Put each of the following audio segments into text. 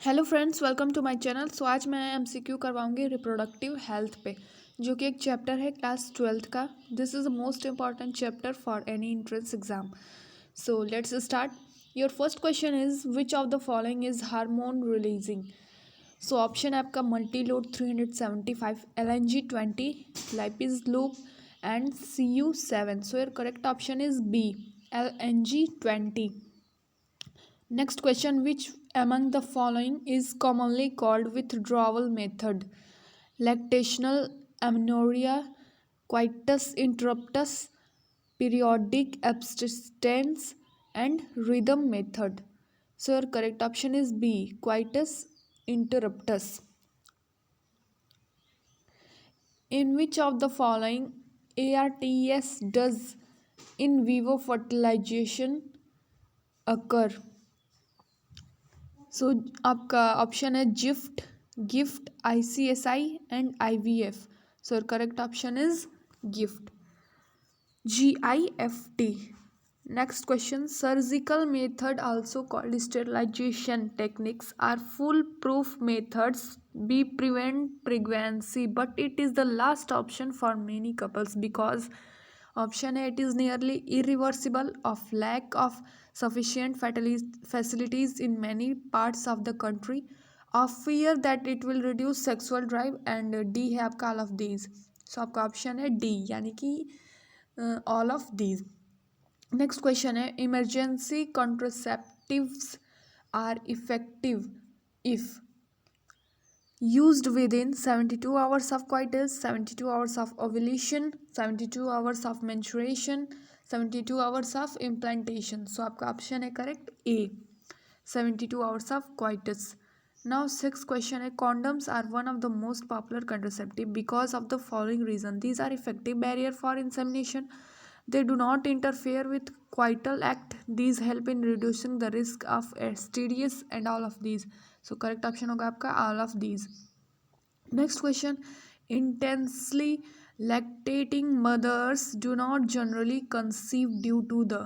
Hello friends, welcome to my channel. So आज मैं MCQ करवाऊंगी reproductive health पे, जो कि एक चैप्टर है क्लास 12th का। This is the most important chapter for any entrance exam. So let's start. Your first question is which of the following is hormone releasing. So option है आपका multiload 375, LNG 20, Lippes loop and CU7। So your correct option is B, LNG 20। Next question, which among the following is commonly called withdrawal method? Lactational amenorrhea, coitus interruptus, periodic abstinence, and rhythm method. So your correct option is B, coitus interruptus. In which of the following ARTS does in vivo fertilization occur? So आपका option है GIFT, GIFT, ICSI and IVF। So correct option is GIFT, GIFT। Next question, surgical method also called sterilisation techniques are full proof methods be prevent pregnancy but it is the last option for many couples because option है it is nearly irreversible of lack of sufficient facilities in many parts of the country, of fear that it will reduce sexual drive, and D है आपका all of these। सो आपका option है D, यानी कि all of these. Next question है, emergency contraceptives are effective if used within 72 hours of coitus, 72 hours of ovulation, 72 hours of menstruation, 72 hours of implantation। सो आपका option है correct A, 72 hours of coitus। Now sixth question है, condoms are one of the most popular contraceptive because of the following reason. These are effective barrier for insemination. They do not interfere with coital act. These help in reducing the risk of STDs and all of these. So correct option होगा आपका all of these। Next question, intensely lactating mothers do not generally conceive due to the।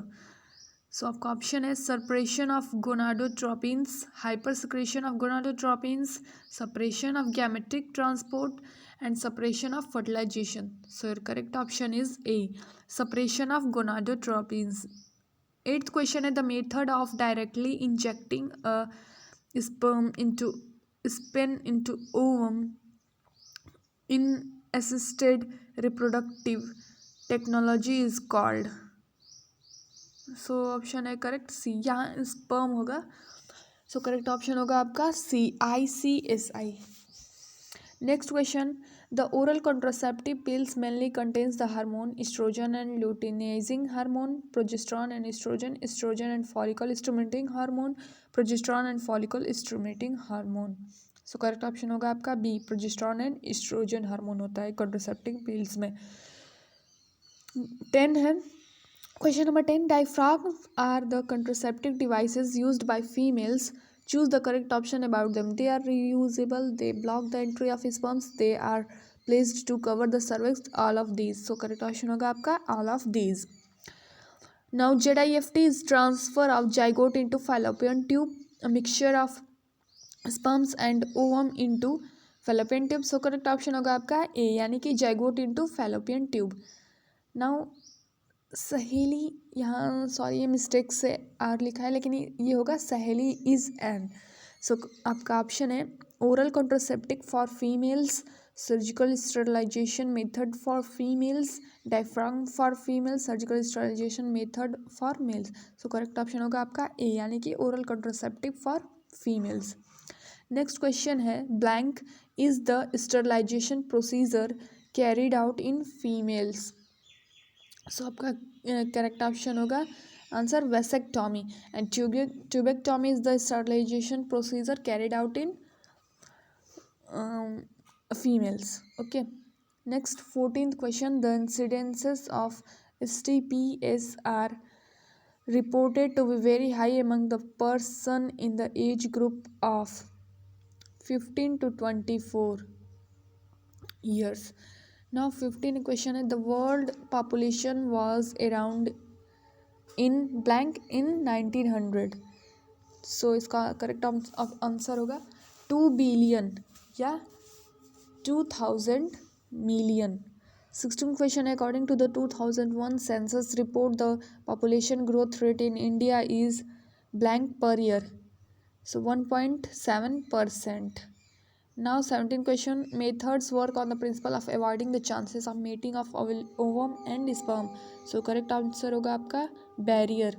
सो आपका option है suppression of gonadotropins, hypersecretion of gonadotropins, suppression of gametic transport and suppression of fertilisation. So your correct option is A, suppression of gonadotropins. Eighth question है, the method of directly injecting sperm into into ovum in assisted reproductive technology is called। So option है correct C, यहाँ sperm होगा। So correct option होगा आपका C, ICSI। Next question, the oral contraceptive pills mainly contains the hormone estrogen and luteinizing hormone, progesterone and estrogen, estrogen and follicle stimulating hormone, progesterone and follicle stimulating hormone. So correct option होगा आपका B, progesterone and estrogen hormone होता है contraceptive pills में। 10 है, question number 10, diaphragms are the contraceptive devices used by females. Choose the correct option about them. They are reusable, they block the entry of sperms, they are placed to cover the cervix, all of these। So correct option होगा आपका all of these। Now ZIFT is transfer of zygote into fallopian tube, a mixture of sperms and ovum into fallopian tube। So correct option होगा आपका A, यानी कि zygote into fallopian tube। Now सहेली, यहाँ sorry ये mistake से are लिखा है, लेकिन ये होगा सहेली इज एन। सो आपका ऑप्शन है oral contraceptive for females, surgical sterilisation method for females, diaphragm for females, surgical sterilisation method for males. So correct option होगा आपका ए, यानी कि oral contraceptive for females. Next question है, blank is the sterilisation procedure carried out in females. So आपका correct option होगा answer vasectomy, and tubectomy is the sterilisation procedure carried out in females. Okay, next 14th question, द incidences of STPs are reported to be very high among the person in the age group of 15 to 24 years। Now 15 question है, the world population was around in blank in 1900। सो इसका correct answer होगा 2 billion या 2000 million. 16th question, according to the 2001 census report, the population growth rate in India is blank per year. So 1.7%. Now 17th question, methods work on the principle of avoiding the chances of mating of ovum and sperm. So correct answer होगा आपका barrier.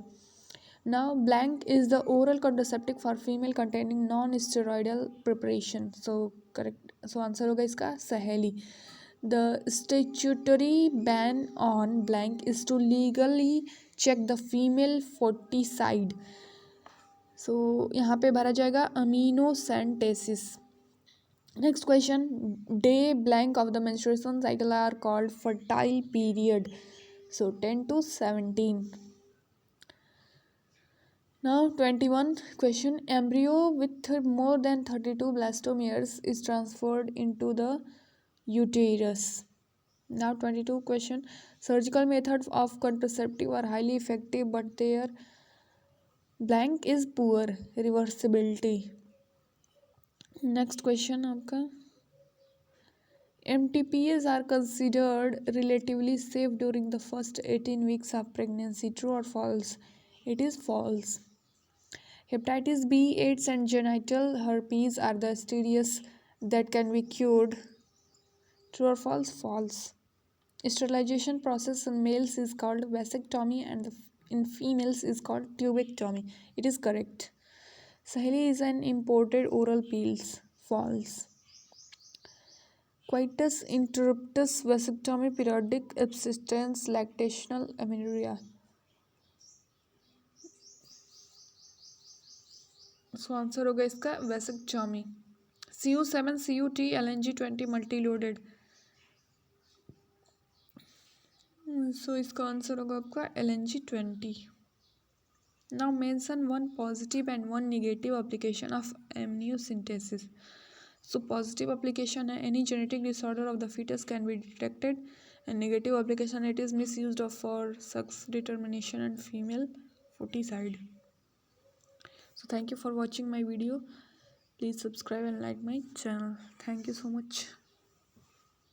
Now blank is the oral contraceptive for female containing non-steroidal preparation. So correct. So answer होगा इसका सहेली. The statutory ban on blank is to legally check the female foeticide. So यहाँ पे भरा जाएगा amniocentesis. Next question, day blank of the menstruation cycle are called fertile period. So 10 to 17. Now 21 question, embryo with more than 32 blastomeres is transferred into the uterus. Now 22 question, surgical methods of contraceptive are highly effective but their blank is poor reversibility. Next question आपका, MTPs are considered relatively safe during the first 18 weeks of pregnancy. True or false? It is false. Hepatitis B, AIDS and genital herpes are the STDs that can be cured. True or false? False. Sterilization process in males is called vasectomy and in females is called tubectomy. It is correct. Saheli is an imported oral pills. False. Coitus interruptus, vasectomy, periodic abstinence, lactational amenorrhea. So answer होगा इसका vasectomy. CU7, CUT, LNG20 multiloaded. So इसका answer होगा आपका LNG20. Now mention one positive and one negative application of amniocentesis. So positive application है any genetic disorder of the fetus can be detected, and negative application it is misused for sex determination and female foeticide. So thank you for watching my video. Please subscribe and like my channel. Thank you so much.